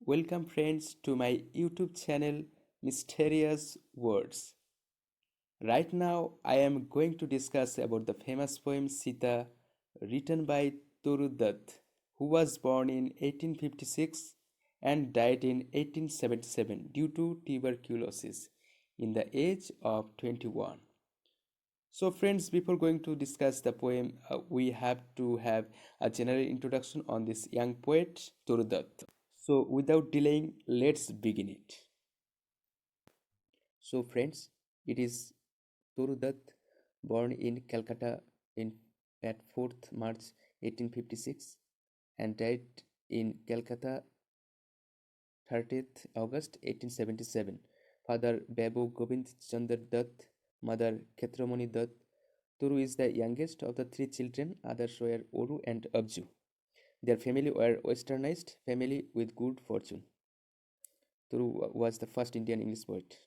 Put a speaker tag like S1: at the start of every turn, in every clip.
S1: Welcome friends to my YouTube channel Mysterious Words. Right now I am going to discuss about the famous poem Sita written by Toru Dutt, who was born in 1856 and died in 1877 due to tuberculosis in the age of 21. So friends, before going to discuss the poem, we have to have a general introduction on this young poet Toru Dutt. So without delaying, let's begin it. So friends, it is Toru Dutt, born in Calcutta in at 4th March 1856 and died in Calcutta 30th August 1877. Father Babu Gobind Chandra Dutt, mother Khetramani Dutt. Toru is the youngest of the three children. Others were Oru and Abju. Their family were westernized family with good fortune. Toru was the first Indian English poet.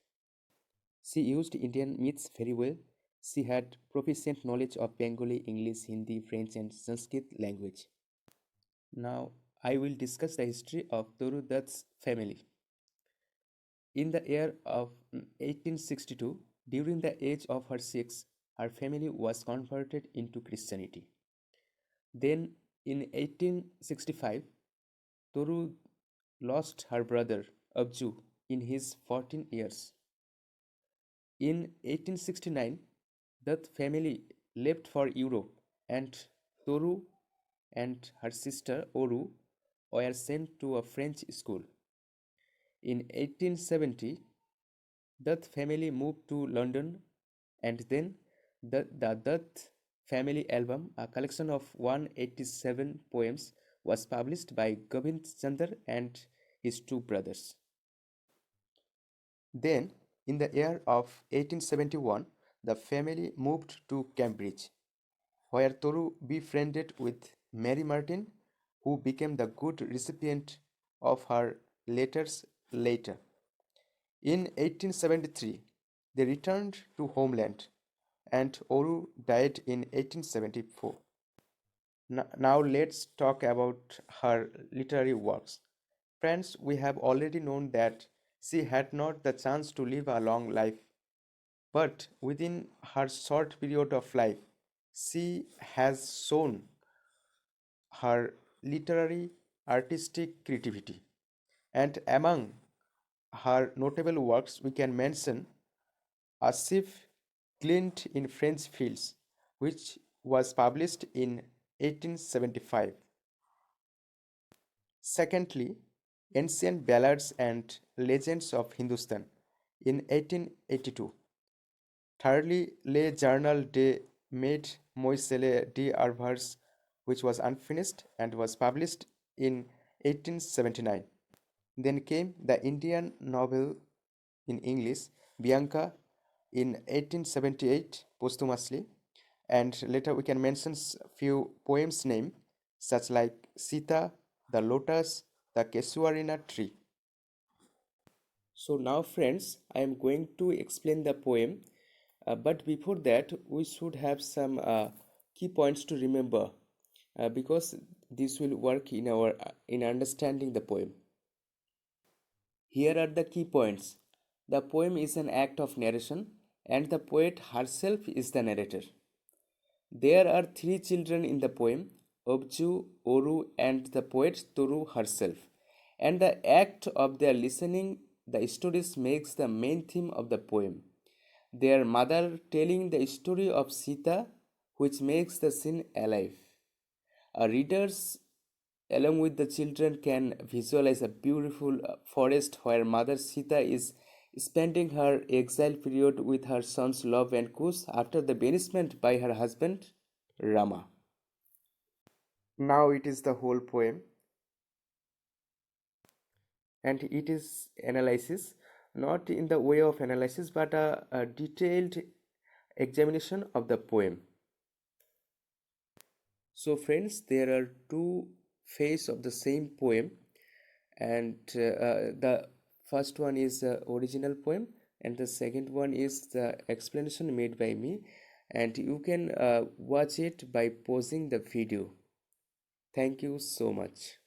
S1: She used Indian myths very well. She had proficient knowledge of Bengali, English, Hindi, French, and Sanskrit language. Now, I will discuss the history of Toru Dutt's family. In the year of 1862, during the age of her 6, her family was converted into Christianity. Then, in 1865, Toru lost her brother Abju in his 14 years. In 1869, Dutt family left for Europe and Toru and her sister Oru were sent to a French school. In 1870, Dutt family moved to London and then the Dutt family album, a collection of 187 poems, was published by Gobind Chandra and his two brothers. Then, in the year of 1871, the family moved to Cambridge, where Toru befriended with Mary Martin, who became the good recipient of her letters later. In 1873, they returned to homeland, and Oru died in 1874. Now let's talk about her literary works. Friends, we have already known that she had not the chance to live a long life, but within her short period of life, she has shown her literary artistic creativity. And among her notable works, we can mention A Ship Glint in French Fields, which was published in 1875. Secondly, Ancient Ballads and Legends of Hindustan in 1882. Thirdly, Le Journal des Maîtres Moiselle d'Arvers, which was unfinished and was published in 1879. Then came the Indian novel in English, Bianca, in 1878 posthumously, and later we can mention few poems name such like Sita, the lotus, the Kesuarina tree. So now friends, I am going to explain the poem, but before that we should have some key points to remember because this will work in our in understanding the poem. Here are the key points. The poem is an act of narration and the poet herself is the narrator. There are three children in the poem, Obju, Oru, and the poet Toru herself. And the act of their listening the stories makes the main theme of the poem. Their mother telling the story of Sita, which makes the scene alive. Readers, along with the children, can visualize a beautiful forest where Mother Sita is spending her exile period with her sons Love and Kush after the banishment by her husband Rama. Now it is the whole poem, and it is analysis, not in the way of analysis, but a detailed examination of the poem. So, friends, there are two phases of the same poem, and the first one is the original poem, and the second one is the explanation made by me. And you can watch it by pausing the video. Thank you so much.